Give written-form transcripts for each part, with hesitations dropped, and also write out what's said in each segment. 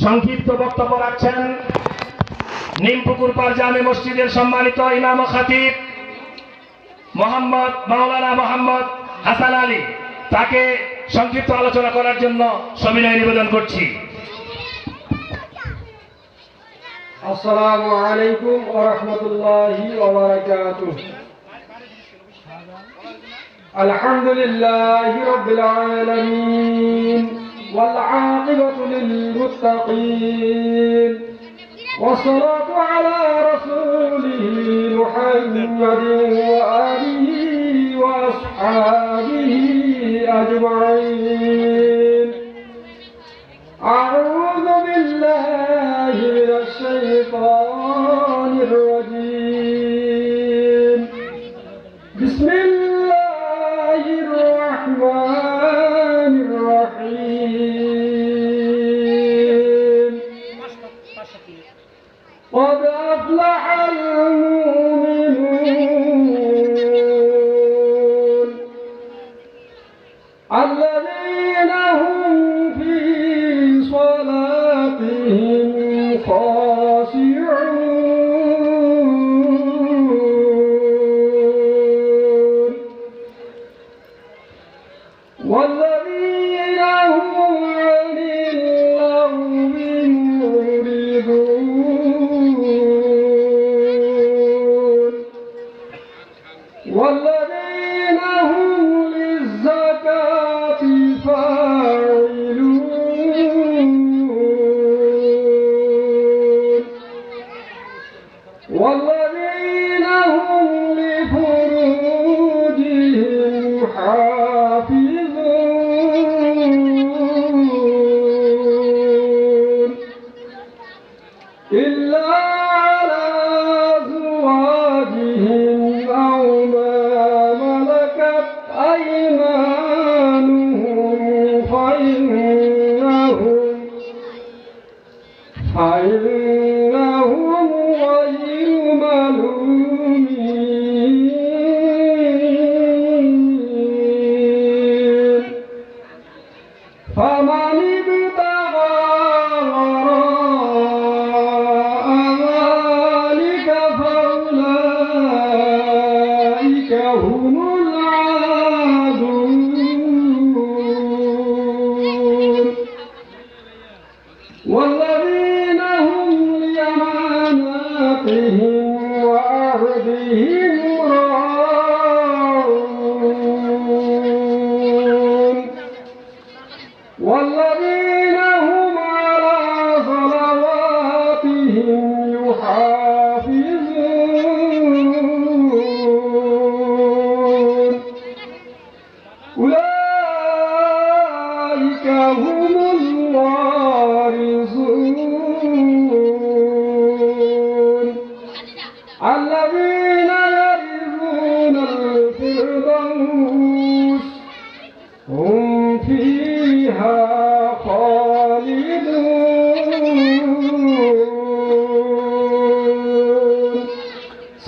সংক্ষিপ্ত বক্তব্য রাখছেন নিমপুকুর পার জামে মসজিদের সম্মানিত ইমাম ও খতিব মাওলানা মোহাম্মদ হাসান আলী। তাকে সংক্ষিপ্ত আলোচনা করার জন্য সবিনয় নিবেদন করছি। আসসালামু আলাইকুম ওয়া রাহমাতুল্লাহি ওয়া বারাকাতুহু। আলহামদুলিল্লাহি রাব্বিল আলামিন ওয়াল আকিবাতু লিল মুত্তাকিন ওয়াসসালাতু আলা রাসূলিহি মুহাম্মাদিন ওয়া আলিহি ওয়া আসহাবিহি আজমাইন। আউযু বিল্লাহি মিনাশ শাইতানির রাজীম। বিসমিল্লাহির রাহমানির রাহিম। قد أفلح المؤمنون الذين هم في صلاتهم خاشعون والذين هم عن اللغو معرضون والذين هم للزكاة فاعلون والذين هم لفروجهم حافظون إلا على أزواجهم أو ما ملكت أيمانهم فإنهم غير ملومين. فمن ابتغى وراء ذلك فأولئك هم العادون والذين هم لأماناتهم وعهدهم راعون والذين هم على صلواتهم يحافظون. أولئك هم الوارثون الذين يرثون الفردوس هم فيها خالدون.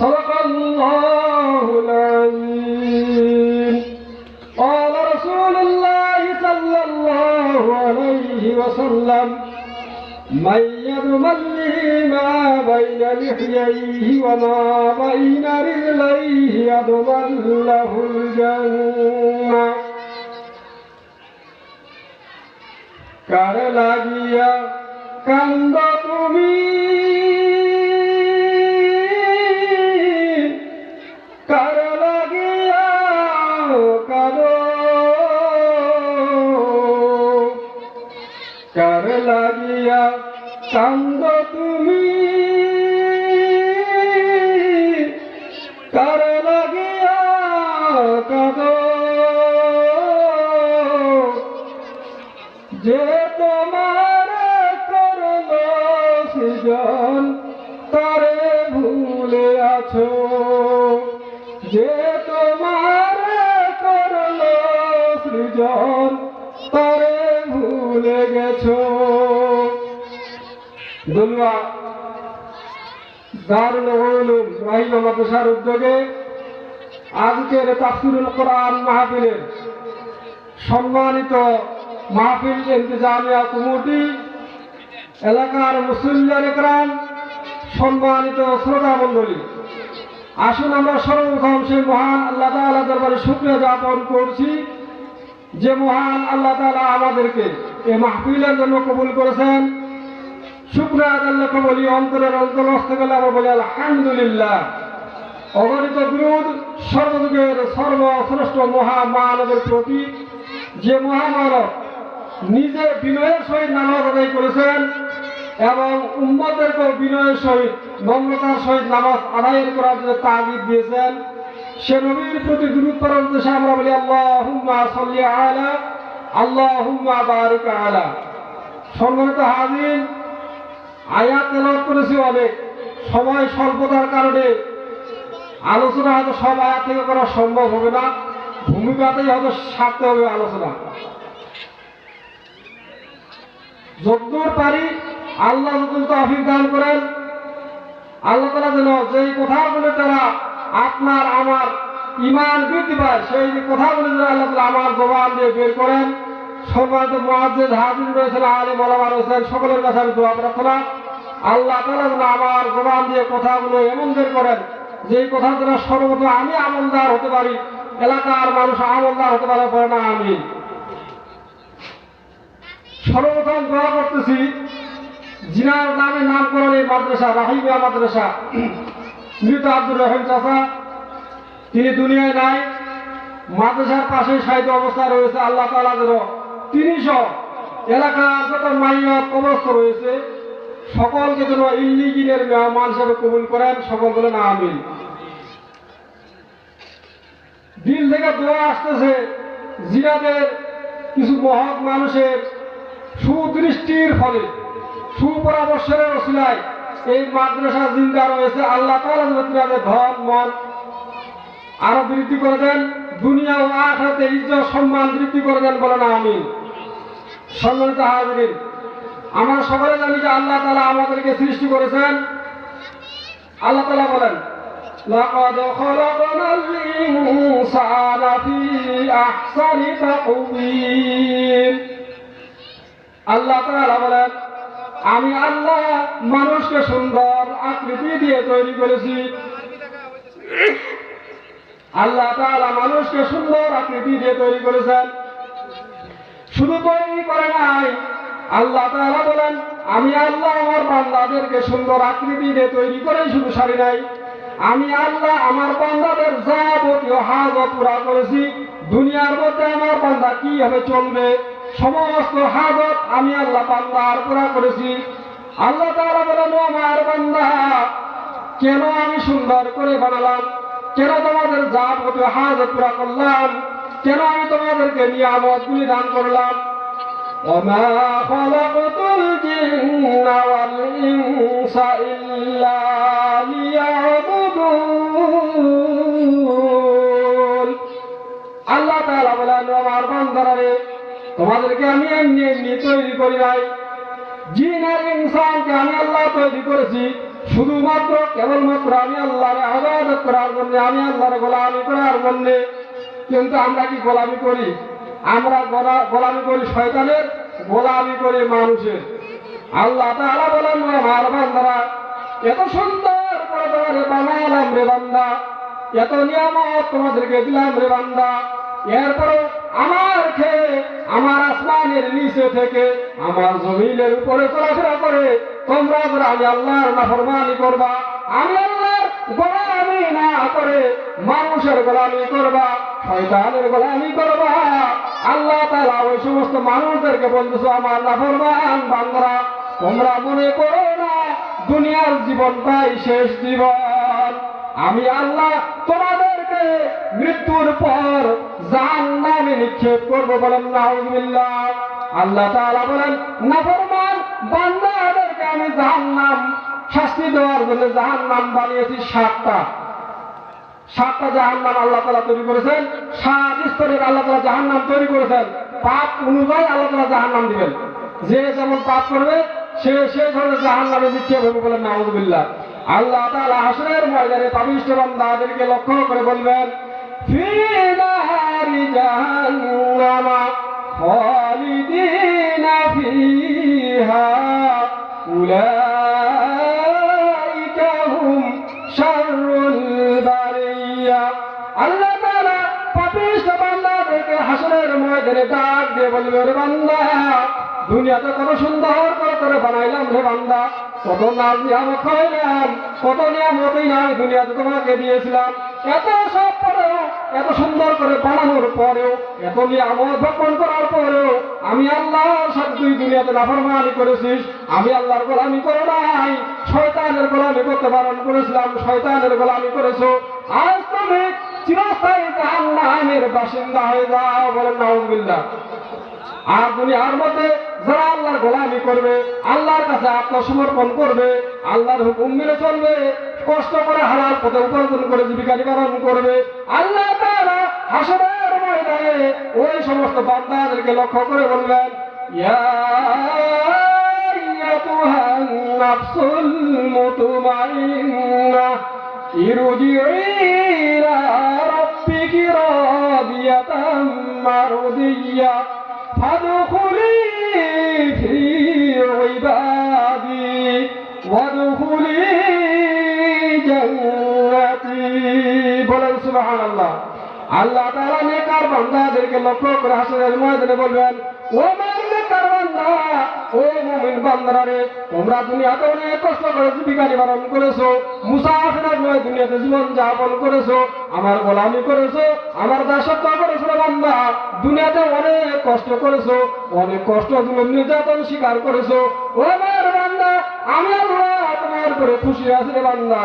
صدق الله العظيم. قال رسول الله صلى الله عليه وسلم: من يضمن لي ما بين لحييه وما بين رجليه يضمن له الجنة. কার লাগিয়া কান্দ তুমি, কার লাগিয়া কাঁদো, কার লাগিয়া কান্দ তুমি, কার লাগিয়া কাঁদো, যে তোমার করল সৃজন তারে ভুলে আছো, যে তোমার করল সৃজন তারে ভুলে গেছো। দুলওয়া দারুল উলুম রাহিমা মাদ্রাসার উদ্যোগে আজকের তাফসীরুল কোরআন মাহফিলের সম্মানিত মাহফিল ইন্তেজামিয়া কমিটি এলাকার মুসলিম একরাম, সম্মানিত শ্রোতা মণ্ডলী, আসুন আমরা সর্বপ্রথম সেই মহান আল্লাহ তাআলা দরবারে শুকরিয়া জ্ঞাপন করছি যে মহান আল্লাহ তাআলা আমাদেরকে এই মাহফিলের জন্য কবুল করেছেন। শুকরিয়া আল্লাহকে বলি অন্তরের অন্তরস্থ গেলে আমরা বলি আলহামদুলিল্লাহ। অগণিত বিরোধ সর্বযুগের সর্বশ্রেষ্ঠ মহামানবের প্রতি, যে মহামানব নিজে বিনয়ের সহিত নামাজ আদায় করেছেন এবং উম্মতদেরকেও বিনয়ের সহিত নম্রতার সহিত নামাজ আদায় করার জন্য তাগিদ দিয়েছেন, সে নবীর প্রতি দুরূদ পড়ার উদ্দেশ্যে আমরা বলি আল্লাহুম্মা সাল্লি আলা, আল্লাহুম্মা বারিক আলা। সম্মানিত হাজির, আয়াত তেলাওয়াত করেছি অনেক, সময় স্বল্পতার কারণে আলোচনা হয়তো সব আয়াত থেকে করা সম্ভব হবে না, ভূমিকাতেই হয়তো সারতে হবে আলোচনা। যতদূর পারি আল্লাহ যতদূর তৌফিক দান করেন, আল্লাহ তাআলা যেন যেই কথাগুলো তারা আপনার আমার ঈমান বৃদ্ধি পায়, সেই কথাগুলো যেন আল্লাহ তাআলা আমার জবান দিয়ে বের করেন। সম্মানিত মুআজ্জিজ হাজির রয়েছেন, আলেম ওলামা রয়েছেন, সকলের কাছে আমি দোয়া প্রার্থনা, আল্লাহ তাআলা যেন আমার জবান দিয়ে কথাগুলো এমন বের করেন যেই কথা দ্বারা সর্বপ্রথম আমি আমলদার হতে পারি, এলাকার মানুষ আমলদার হতে পারে, পরে না আমি। সর্বপ্রথম দোয়া করতেছি জিনার নামে নামকরণ এই মাদ্রাসা রাহিমিয়া মাদ্রাসা, মৃত আব্দুর রহিম চাচা, তিনি দুনিয়ায় নাই, মাদ্রাসার পাশে সাহিত্য অবস্থায় রয়েছে। আল্লাহ তাআলা যেন তিনি সহ এলাকার যত মাইয়াত কবরস্থ রয়েছে সকলকে যেন ইল্লিগিনের মেহমান হিসেবে কবুল করেন, সকল বলেন আমিন। দিল থেকে দোয়া আসতেছে জিনাদের কিছু মহৎ মানুষের সুদৃষ্টির ফলে, সুপরামর্শের ওসিলায় এই মাদ্রাসা জিন্দা রয়েছে। আল্লাহ তাআলা যেন তাদের ধন মন আরো বৃদ্ধি করে দেন, দুনিয়া ও আখিরাতে ইজ্জত সম্মান বৃদ্ধি করে দেন, বলেন আমিন। সম্মানিত হাজিরিন, আমরা সকলে জানি যে আল্লাহ তাআলা আমাদেরকে সৃষ্টি করেছেন। আল্লাহ তাআলা বলেন লাকাদ খালাকনাল ইনসানা ফি আহসানি তাকওয়িম। আল্লাহ তাআলা বলেন আমি আল্লাহ মানুষকে সুন্দর আকৃতি দিয়ে তৈরি করেছি। আল্লাহ তাআলা মানুষকে সুন্দর আকৃতি দিয়ে তৈরি করেছেন, শুধু তৈরি করে নাই, আল্লাহ তাআলা বলেন আমি আল্লাহ আমার বান্দাদেরকে সুন্দর আকৃতি দিয়ে তৈরি করেই শুধু সারি নাই, আমি আল্লাহ আমার বান্দাদের যাবতীয় হাজত পুরা করেছি। দুনিয়ার মধ্যে আমার বান্দা কিভাবে চলবে সমস্ত হাজত আমি আল্লাহ বান্দার পুরা করেছি। আল্লাহ তাআলা বলেন আমার বান্দা কেন আমি সুন্দর করে বানালাম, কেন তোমাদের যাবতীয় হাজত পুরা করলাম, কেন আমি তোমাদেরকে নিয়ামতগুলি দান করলাম। وما خلقت الجن والإنس إلا ليعبدون। আল্লাহ তাআলা বলেন আমার বান্দারা রে, তোমাদেরকে আমি এমনি এমনি তৈরি করি নাই, জিন আর ইনসানকে আমি আল্লাহ তৈরি করেছি শুধুমাত্র কেবলমাত্র আমি আল্লাহর ইবাদত করার জন্য, আমি আল্লাহর গোলামি করার জন্য। কিন্তু আমরা কি গোলামি করি? আমরা গোলামি করি শয়তানের, গোলামি করি মানুষের। আল্লাহ তাআলা বলেন আমার বান্দারা এত সুন্দর করে তোমারে বানালাম রে বান্দা, এত নিয়ামত তোমাদেরকে দিলাম রে বান্দা, এরপরও আমার খেয়ে আমার আসমানের নিচে থেকে আমার জমিনের উপরে চলাফেরা করে তোমরা যারা আমি আল্লাহর নাফরমানি করবা, আমি আল্লাহর গোলামি না করে মানুষের গোলামি করবা, শয়তানের গোলামি করবা। আল্লাহ তাআলা ওই সমস্ত মানুষদেরকে বলতেছে আমার নাফরমান বান্দারা তোমরা মনে করো না দুনিয়ার জীবনটাই শেষ জীবন, আমি আল্লাহ তোমাদেরকে মৃত্যুর পর জাহান্নামে নিক্ষেপ করবো, বলেন নাউযুবিল্লাহ। আল্লাহ তাআলা বলেন নাফরমান বান্দাদেরকে আমি জাহান্নাম শাস্তি দেওয়ার জন্য জাহান্নাম বানিয়েছি সাতটা জাহান্নাম আল্লাহ তাআলা তৈরি করেছেন, 7 স্তরের আল্লাহ তাআলা জাহান্নাম তৈরি করেছেন। পাপ অনুযায়ী আল্লাহ তাআলা জাহান্নাম দিবেন, যে যেমন পাপ করবে সেই ধরনের জাহান্নামে নিক্ষেপ হবে, বলেন নাউযুবিল্লাহ। আল্লাহ তাআলা হাসরের ময়দানে পাপিষ্ঠ বান্দাদেরকে লক্ষ্য করে বলবেন ফি নারি জাহান্নাম খালিদিনা ফিহা উলাইকা হুম শাররুল বারিয়া। আল্লাহ তাআলা পাপিষ্ঠ বান্দাদেরকে হাসরের ময়দানে ডাক দিয়ে বলবে, রে বান্দা, দুনিয়াতে কত সুন্দর করে তোরে বানাইলাম রে বান্দা, কত নাম নিয়ামত খাইলাম, কত নিয়ামতই না আমি দুনিয়াতে তোমাকে দিয়েছিলাম, এত সব পরেও, এত সুন্দর করে বানানোর পরেও, এত নিয়ামত ভক্ষণ করার পরেও আমি আল্লাহর সাথে তুই দুনিয়াতে নাফরমানি করেছিস, আমি আল্লাহর গোলামি করে নাই, শয়তানের গোলামি করতে বারণ করেছিলাম, শয়তানের গোলামি করেছো, আজ তুমি চিরস্থায়ী জাহান্নামের বাসিন্দা হয়ে যাও। বলেন নাউযুবিল্লাহ। আর দুনিয়ার মধ্যে যারা আল্লাহর গোলামি করবে, আল্লাহর কাছে আত্মসমর্পণ করবে, আল্লাহর হুকুম মেনে চলবে, কষ্ট করে হালাল পথে উপার্জন করে জীবিকা নির্বাহ করবে, আল্লাহ তাআলা হাসরের ময়দানে ওই সমস্ত বান্দাদেরকে লক্ষ্য করে বলবেন, ইয়া আইয়াতুহান নাফসুল মুতমাইন্নাহ ইরজিই ইলা রাব্বিকি রাদিয়াতাম মারদিয়া ফাদখুলি ফি ইবাদি ওয়াদখুলি জান্নাতি। বলেন সুবহানাল্লাহ। আল্লাহ তাআলা নেককার বান্দাদেরকে লক্ষ্য করে হাসরের ময়দানে বলবেন, ও আমার নেককার বান্দা, ও মুমিন বান্দারা রে, তোমরা দুনিয়াতে অনেক কষ্ট করে জীবিকা নির্বাহ করেছো, মুসাফিরের নয় দুনিয়াতে জীবন যাপন করেছো, আমার গোলামি করেছো, আমার দাসত্ব করেছো রে বান্দা, দুনিয়াতে অনেক কষ্ট করেছো, অনেক কষ্ট জুলুম নির্যাতন স্বীকার করেছো, ও আমার বান্দা, আমি আল্লাহ তোমার উপরে খুশি আছি রে বান্দা,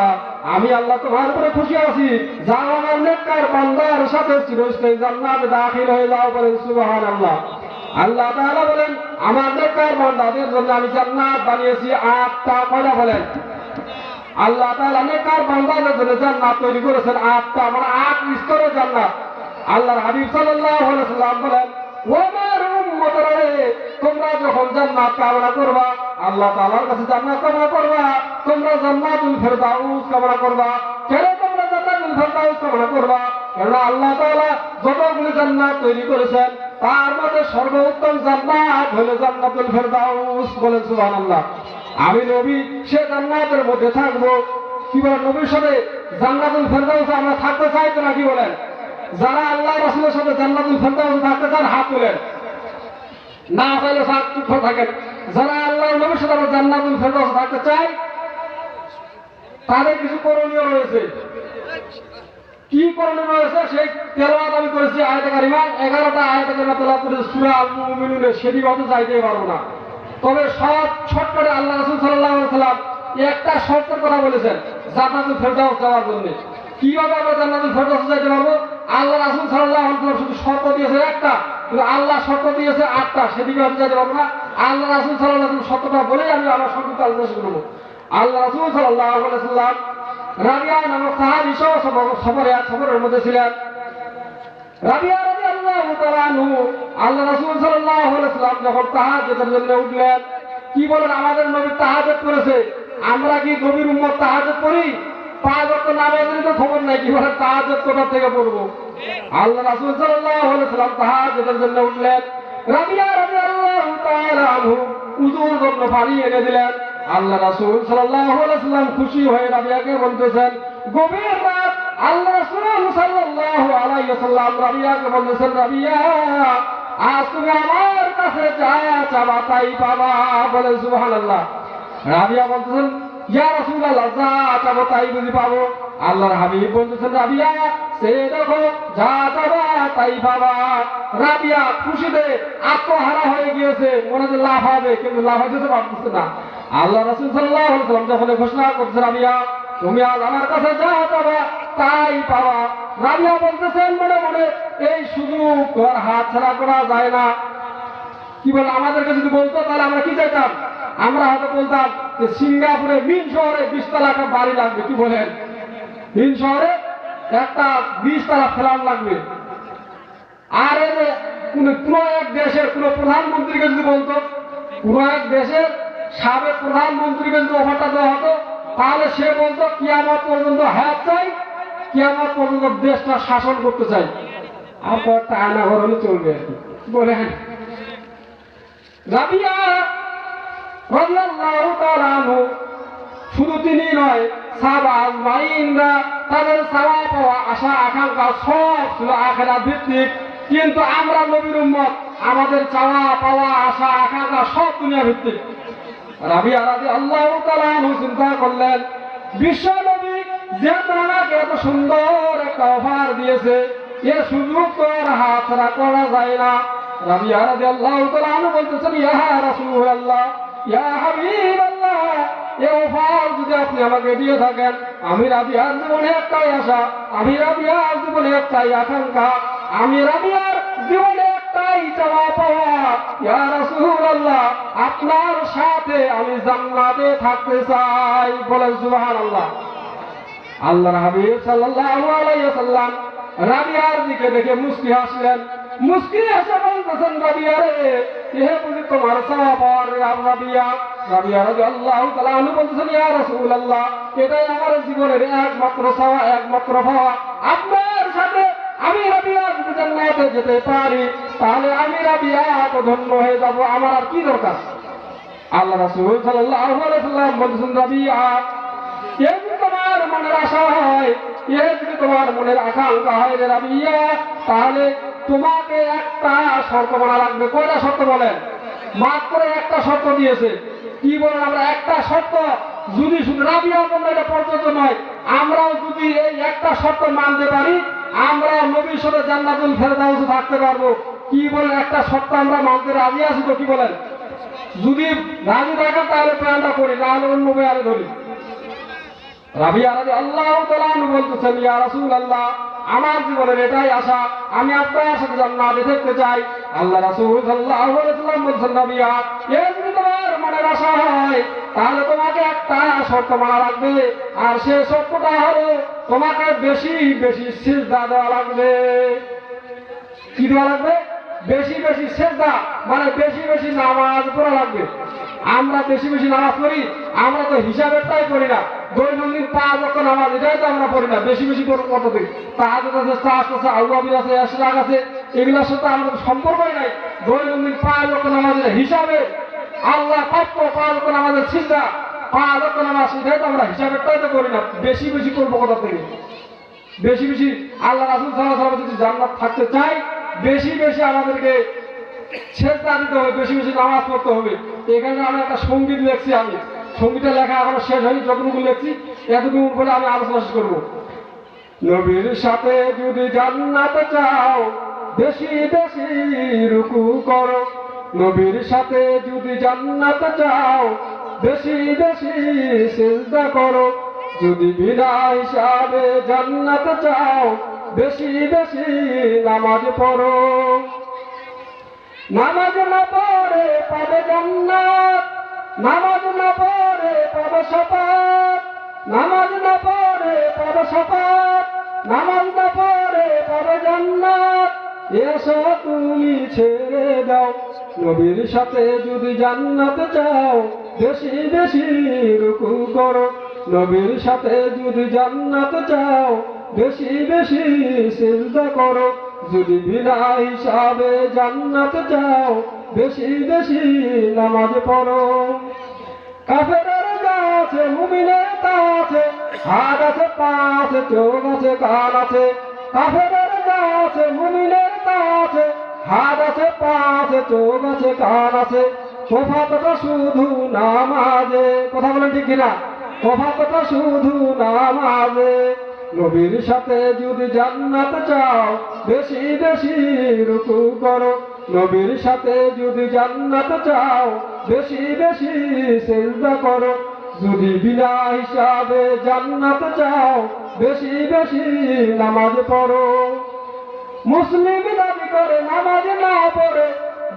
আমি আল্লাহ তোমার উপরে খুশি আছি, যাও আমার নেককার বান্দার সাথে চিরস্থায়ী জান্নাতে দাখিল হয়ে যাও। বলেন সুবহানাল্লাহ। আল্লাহ তাআলা বলেন, আমার নেককার বান্দাদের জন্য আমি জান্নাত বানিয়েছি 8টা। কয়টা বলেন? আল্লাহ তাআলা নেককার বান্দাদের জন্য জান্নাত তৈরি করেছেন 8টা, মানে 8 স্তরের জান্নাত। আল্লাহর হাবিব সাল্লাল্লাহু আলাইহি ওয়াসাল্লাম বলেন, ও আমার উম্মতরা রে, তোমরা যখন জান্নাত কামনা করবা, আল্লাহ তাআলার কাছে জান্নাত কামনা করবা, তোমরা জান্নাতুল ফেরদাউস কামনা করবা। কেন তোমরা জান্নাতুল ফেরদাউস কামনা করবা? কারণ আল্লাহ তাআলা যতগুলো জান্নাত তৈরি করেছেন, তার মধ্যে সর্বোত্তম জান্নাত হলো জান্নাতুল ফেরদাউস। বলেন সুবহানাল্লাহ। আমি নবী সে জান্নাতের মধ্যে থাকবো। কি বলেন? নবীর সাথে জান্নাতুল ফেরদাউসে আমরা থাকতে চাই তো নাকি বলেন? যারা আল্লাহ রাসূলের সাথে জান্নাতুল ফেরদাউসে থাকতে চান হাত তোলেন, না চাইলে চুপ থাকেন। যারা আল্লাহ নবীর সাথে আমরা জান্নাতুল ফেরদাউসে থাকতে চাই, তাদের কিছু করণীয় রয়েছে। কি করণীয় রয়েছে সেই তেলাওয়াত আমি করেছি আয়াতে কারিমা, 11টা আয়াতে কারিমা তেলাওয়াত করেছি সূরা আল মুমিনুনে, সেদিকে অত যাইতেই পারবো না। তবে সব শর্টকাটে আল্লাহ রাসূল সাল্লাল্লাহু আলাইহি ওয়াসাল্লাম একটা শর্তের কথা বলেছেন জান্নাতুল ফেরদাউস যাওয়ার জন্য। কিভাবে আমরা জান্নাতুল ফেরদাউস যাইতে পারবো? আল্লাহ রাসূল সাল্লাল্লাহু আলাইহি ওয়াসাল্লাম শুধু শর্ত দিয়েছে একটা, কিন্তু আল্লাহ শর্ত দিয়েছে 8টা, সেদিকে আমি যাইতে পারবো না। আল্লাহ রাসূল সাল্লাল্লাহু আলাইহি ওয়াসাল্লাম শর্তটা বলেই আমি আমার সংক্ষিপ্ত আলোচনা শুরু করবো। আল্লাহ রাসূল সাল্লাল্লাহু আলাইহি ওয়াসাল্লাম রাবিয়া নামক সাহাবী সহ সফরের মধ্যে ছিলেন। রাবিয়া রাদিয়াল্লাহু তাআলা আনহু আল্লাহ রাসূল সাল্লাল্লাহু আলাইহি ওয়াসাল্লাম যখন তাহাজ্জুদের জন্য উঠলেন, কি বলেন? আমাদের নবী তাহাজ্জুদ করেছে, আমরা কি নবীর উম্মত তাহাজ্জুদ করি? 5 ওয়াক্ত নামাজের তো খবর নাই, কি বলেন তাহাজ্জুদ কোথা থেকে পড়বো? আল্লাহ রাসূল সাল্লাল্লাহু আলাইহি ওয়াসাল্লাম তাহাজ্জুদের জন্য উঠলেন। রাবিয়া রাদিয়াল্লাহু তাআলা আনহু উযুর জন্য পানি এনে দিলেন। আল্লাহ রাসূল সাল্লাল্লাহু আলাইহি ওয়াসাল্লাম খুশি হয়ে রাবিয়াকে বলতেছেন, গভীর রাত আল্লাহ রাসূল সাল্লাল্লাহু আলাইহি ওয়াসাল্লাম রাবিয়াকে বলতেছেন, রাবিয়া আজ তুমি আমার কাছে যা চাবা তাই পাবা। বলেন সুবহানাল্লাহ। রাবিয়া বলতেছেন, ইয়া রাসূলুল্লাহ, যা চাবো তাই বুঝি পাবো? আল্লাহর হাবিব বলতেছেন, রাবিয়া সে দেখো যা চাবা তাই পাবা। রাবিয়া খুশিতে আত্মহারা হয়ে গিয়েছে, মনে হচ্ছে লাভ হবে, কিন্তু লাভ হইতে পারতেছে না। আল্লাহ রাসূল সাল্লাল্লাহু আলাইহি ওয়াসাল্লাম যখন ঘোষণা করছে, রাবিয়া তুমি আজ আমার কাছে যা চাবা তাই পাবা। রাবিয়া বলতেছেন মনে মনে, এই সুযোগ তোর হাত ছাড়া করা যায় না। কি বলে? আমাদেরকে যদি বলতো তাহলে আমরা কি চাইতাম? আমরা হয়তো বলতাম যে সিঙ্গাপুরে মিন শহরে 20 তলা একটা বাড়ি লাগবে। কি বলেন? মিন শহরে একটা 20 তলা ফ্ল্যাট লাগবে। আর কোন এক দেশের কোন প্রধানমন্ত্রীকে যদি বলতো, কোন এক দেশের সাবেক প্রধানমন্ত্রীকে যদি অফারটা দেওয়া হতো, তাহলে সে বলতো কিয়ামত পর্যন্ত হায়াত চাই, কিয়ামত পর্যন্ত দেশটা শাসন করতে চাই। আর কয়েকটা আয়না ঘর হলে চলবে আর কি। বলেন রাবিয়া রাদিয়াল্লাহু তাআলা আনহু, শুধু তিনি নয়, সাহাবা আজমাইনরা তাদের চাওয়া পাওয়া আশা আকাঙ্ক্ষা সব ছিল আখিরাত ভিত্তিক। কিন্তু আমরা নবীর উম্মত, আমাদের চাওয়া পাওয়া আশা আকাঙ্ক্ষা সব দুনিয়া ভিত্তিক। রাবিয়া রাদিয়াল্লাহু তাআলা আনহু চিন্তা করলেন, বিশ্ব নবী যে আমাকে এত সুন্দর একটা অফার দিয়েছে, এর সুযোগ তো আর হাতছাড়া করা যায় না। রাবিয়া রাদিয়াল্লাহু তাআলা আনহু বলতেছেন, ইয়া রাসূলুল্লাহ, ইয়া হাবিবাল্লাহ, এই অফার যদি আপনি আমাকে দিয়ে থাকেন, আমি রাবিয়ার জীবনে একটাই আশা, আমি রাবিয়ার জীবনে একটাই আকাঙ্ক্ষা, আমি রাবিয়ার জীবনে একটাই চাওয়া পাওয়া, ইয়া রাসূলুল্লাহ, আপনার সাথে আমি জান্নাতে থাকতে চাই। বলেন সুবহানাল্লাহ। আল্লাহর হাবিব সাল্লাল্লাহু আলাইহি ওয়াসাল্লাম রাবিয়ার দিকে দেখে মুস্কি হাসলেন। মুস্কি হেসে বলতেছেন, রাবিয়া রে, এ বুঝি তোমার চাওয়া পাওয়ার রাবিয়া? রাবিয়া রাদিয়াল্লাহু তাআলা আনহু বলতেছেন, ইয়া রাসূলুল্লাহ, এটাই আমার জীবনের একমাত্র চাওয়া, একমাত্র পাওয়া। আপনার সাথে আমি রাবিয়া যদি জান্নাতে যেতে পারি, তাহলে আমি রাবিয়া তো ধন্য হয়ে যাব, আমার আর কি দরকার? আল্লাহ রাসূল সাল্লাল্লাহু আলাইহি ওয়াসাল্লাম বলতেছেন, রাবিয়া, এ যদি তোমার মনের আশা হয়, এ যদি তোমার মনের আকাঙ্ক্ষা হয় রে রাবিয়া, তাহলে তোমাকে একটা শর্ত মানা লাগবে। কয়টা শর্ত বলেন? মাত্র একটা শর্ত দিয়েছে। কি বলেন? আমরা একটা শর্ত, যদি শুধু রাবিয়ার জন্য এটা প্রযোজ্য নয়, আমরাও যদি এই একটা শর্ত মানতে পারি, আমরা নবীর সাথে জান্নাতুল ফেরদাউসে থাকতে পারবো। কি বলেন? একটা শর্ত আমরা মানতে রাজি আছি তো? কি বলেন? যদি রাজি থাকেন তাহলে প্ল্যানটা করি, নাহলে অন্য বয়ারে ধরি। রাবিয়া রাদিয়াল্লাহু তাআলা আনহু বলতেছেন, ইয়া রাসূলুল্লাহ, আমার জীবনের এটাই আশা, আমি আপনার সাথে জান্নাতে থাকতে চাই। আল্লাহ রাসূল সাল্লাল্লাহু আলাইহি ওয়াসাল্লাম বলছেন, রাবিয়া, এ যদি তোমার মনের আশা হয়, তাহলে তোমাকে একটা শর্ত মানা লাগবে, আর সেই শর্তটা হলো তোমাকে বেশি বেশি সিজদা দেওয়া লাগবে। কি দেওয়া লাগবে? বেশি বেশি সিজদা, মানে বেশি বেশি নামাজ পড়া লাগবে। আমরা বেশি বেশি নামাজ পড়ি, আমরা তো হিসাবেরটাই করি না। দৈনন্দিন 5 ওয়াক্ত নামাজ, এটাই তো আমরা পড়ি না। বেশি বেশি কত দিন তাহাজ্জুদ আছে, তাহাজ্জুদ আছে, আউয়াবির আছে, ইশরাক আছে, এগুলোর সাথে আমাদের সম্পর্কই নাই। দৈনন্দিন 5 ওয়াক্ত নামাজের হিসাবে আল্লাহ প্রাপ্য 5 ওয়াক্ত নামাজের সিজদা, 5 ওয়াক্ত নামাজ, এটাই তো আমরা হিসাবেরটাই তো করি না। বেশি বেশি করবো কোথা থেকে? বেশি বেশি আল্লাহ রাসূল সাল্লাল্লাহু আলাইহি ওয়াসাল্লাম যদি জান্নাত থাকতে চাই, বেশি বেশি আমাদেরকে সেজদা দিতে হবে, বেশি বেশি নামাজ পড়তে হবে। এখানে আমি একটা সঙ্গীত লিখছি, আমি সঙ্গীতের লেখা এখনো শেষ হয়নি, যতটুকু লিখছি এতটুকু বলে আমি আলোচনা শেষ করবো। নবীর সাথে যদি জান্নাতে চাও, বেশি বেশি রুকু করো। নবীর সাথে যদি জান্নাতে চাও, বেশি বেশি সিজদা করো। যদি বিনা হিসাবে জান্নাতে চাও, বেশি বেশি নামাজ পড়ো। নামাজ না পড়ে পাবে জান্নাত, নামাজ না পড়ে পাবে শাফাত, নামাজ না পড়ে পাবে শাফাত, নামাজ না পড়ে পাবে জান্নাত। এসো তুমি ছেড়ে দাও, নবীর সাথে যদি জান্নাতে চাও, বেশি বেশি রুকু করো। নবীর সাথে যদি জান্নাতে চাও, বেশি বেশি সিজদা করো। যদি বিনা হিসাবে জান্নাতে চাও, বেশি বেশি নামাজ পড়ো। কাফেরের যা আছে, মুমিনের তা আছে, হাত আছে, পা আছে, চোখ আছে, কান আছে। কাফেরের যা আছে, মুমিনের তা আছে, হাত আছে, পা আছে, চোখ আছে, কান আছে। তফাৎটা শুধু নামাজে। কথা বলেন ঠিক কিনা? তফাৎটা শুধু নামাজে। নবীর সাথে যদি জান্নাতে চাও, বেশি বেশি রুকু করো। নবীর সাথে যদি জান্নাতে চাও, বেশি বেশি সিজদা করো। যদি বিনা হিসাবে জান্নাতে চাও, বেশি বেশি নামাজ পড়ো। মুসলিম দাবি করে নামাজ না পড়ে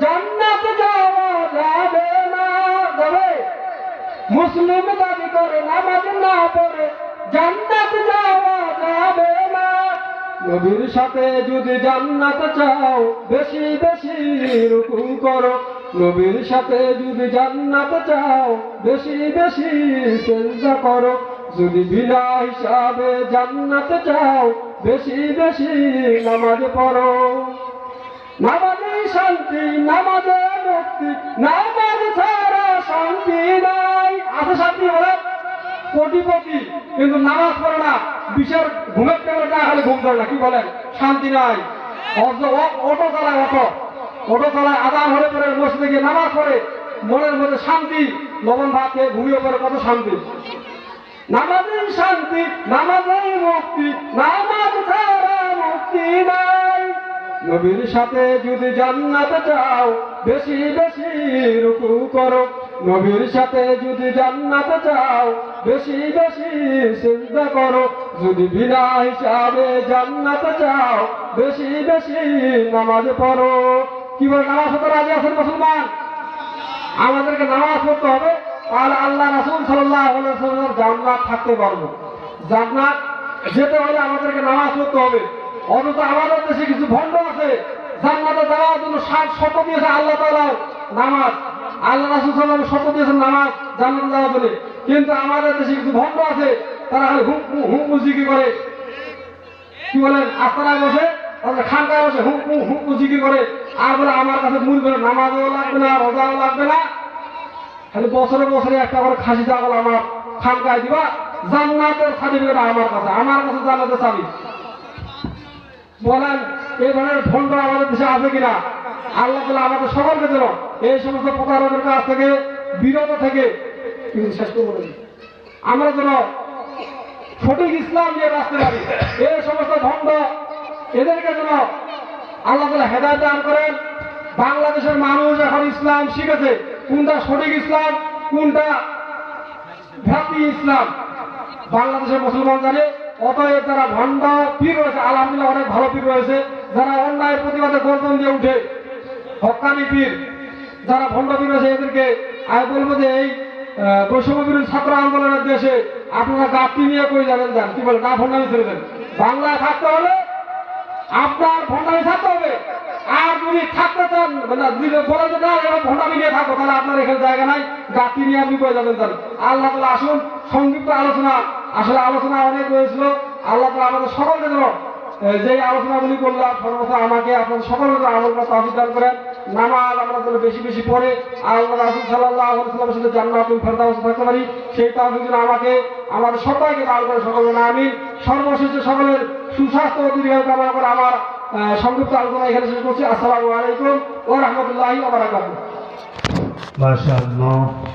জান্নাতে যাওয়া যাবে না। যাবে? মুসলিম দাবি করে নামাজ না পড়ে জান্নাতে যাওয়া যাবে না। নবীর সাথে যদি জান্নাতে চাও, বেশি বেশি রুকু করো। নবীর সাথে যদি জান্নাতে চাও, বেশি বেশি সিজদা করো। যদি বিনা হিসাবে জান্নাতে চাও, বেশি বেশি নামাজ পড়ো। নামাজে শান্তি, নামাজে মুক্তি, নামাজ ছাড়া শান্তি নাই। আছে শান্তি বলে কোটিপতি কিন্তু নামাজ পড়ে না, বিশের ঘুমের টেবিলে না খালি ঘুম ধরে না, কি বলেন শান্তি নাই। অটো চালায়, অটো চালায়, আদান হলে পরে মসজিদে গিয়ে নামাজ পড়ে, মনের মধ্যে শান্তি, লবণ ভাত খেয়ে ঘুমিয়ে পড়ে, কত শান্তি। নামাজেই শান্তি, নামাজেই মুক্তি, নামাজ ছাড়া মুক্তি নাই। নবীর সাথে যদি জান্নাতে চাও বেশি বেশি রুকু করো, নবীর সাথে যদি জান্নাতে চাও বেশি বেশি সিজদা করো, যদি বিনা হিসাবে জান্নাতে চাও বেশি বেশি নামাজ পড়ো। কি বলে নামাজ পড়তে রাজি আছেন মুসলমান? আমাদেরকে নামাজ পড়তে হবে, তাহলে আল্লাহ রাসূল সাল্লাল্লাহু আলাইহি ওয়াসাল্লামের জান্নাত থাকতে পারবো। জান্নাত যেতে হলে আমাদেরকে নামাজ পড়তে হবে। অথচ আমাদের দেশে কিছু ভণ্ড আছে, জান্নাতে যাওয়ার জন্য 60 শর্ত দিয়েছে আল্লাহ তাআলা নামাজ, আল্লাহ রাসূল সাল্লাল্লাহু আলাইহি ওয়াসাল্লাম শর্ত দিয়েছেন নামাজ জান্নাতে যাওয়ার জন্য। কিন্তু আমাদের দেশে কিছু ভণ্ড আছে, তারা খালি হুম জিকির করে, কি বলেন আস্তানায় বসে, খানকায় বসে হুম জিকির করে, আর বলে আমার কাছে মূল করে নামাজও লাগবে না, রোজাও লাগবে না, খালি বছরে বছরে একটা করে খাসি ছাগল আমার খানকায় দিবা, জান্নাতের সার্টিফিকেট আমার কাছে জান্নাতের চাবি। বলেন এই ধরনের ভণ্ড আমাদের দেশে আছে কিনা? আল্লাহ তাআলা আমাদের সকলকে যেন এই সমস্ত প্রতারণার কাছ থেকে বিরত থেকে শেষ করে আমরা যেন সঠিক ইসলাম নিয়ে বাঁচতে পারি। এই সমস্ত ভণ্ড এদেরকে যেন আল্লাহ তাআলা হেদায়েত দান করেন। বাংলাদেশের মানুষ এখন ইসলাম শিখেছে, কোনটা সঠিক ইসলাম, কোনটা ভ্রাতি ইসলাম বাংলাদেশের মুসলমান জানে। অতএব যারা ভণ্ড পীর রয়েছে, আলহামদুলিল্লাহ অনেক ভালো পীর রয়েছে, যারা অন্যায়ের প্রতিবাদে গর্জন দিয়ে উঠে, হক্কানি পীর, যারা ভণ্ড পীর রয়েছে, এদেরকে আমি বলবো যে এই বৈষম্য বিরোধী ছাত্র আন্দোলনের দেশে আপনারা গাছটি নিয়ে করে যাবেন, যান কি বলে না ভণ্ডামি ছেড়ে দেন। বাংলায় থাকতে হলে আপনার ভণ্ডামি থাকতে হবে, আর যদি থাকতে চান বলে যে না এবার ভণ্ডামি নিয়ে থাকবো, তাহলে আপনার এখানে জায়গা নাই, গাছটি নিয়ে আপনি করে যাবেন। যান আল্লাহ তাআলা আসুন সংক্ষিপ্ত আলোচনা, আসলে আলোচনা অনেক রয়েছিল। আল্লাহ তাআলা আমাদের সকলকে যেন যে আলোচনাগুলি করলাম সর্বদা আমাকে আপনাদের সকলকে আমল করার তৌফিক দান করেন। নামাজ আমরা যেন বেশি বেশি পড়ে আল্লাহ রাসূল সাল্লাল্লাহু আলাইহি ওয়াসাল্লামের সাথে জান্নাতুল ফেরদাউস থাকতে পারি, সেই তৌফিক যেন আমাকে আমাদের সবাইকে দান করে, সকলে আমিন। সর্বশেষে সকলের সুস্বাস্থ্য ও দীর্ঘায়ু কামনা করে আমার সংক্ষিপ্ত আলোচনা এখানে শেষ করছি। আসসালামু আলাইকুম ওয়া রাহমাতুল্লাহি ওয়া বারাকাতুহু। মাশাআল্লাহ।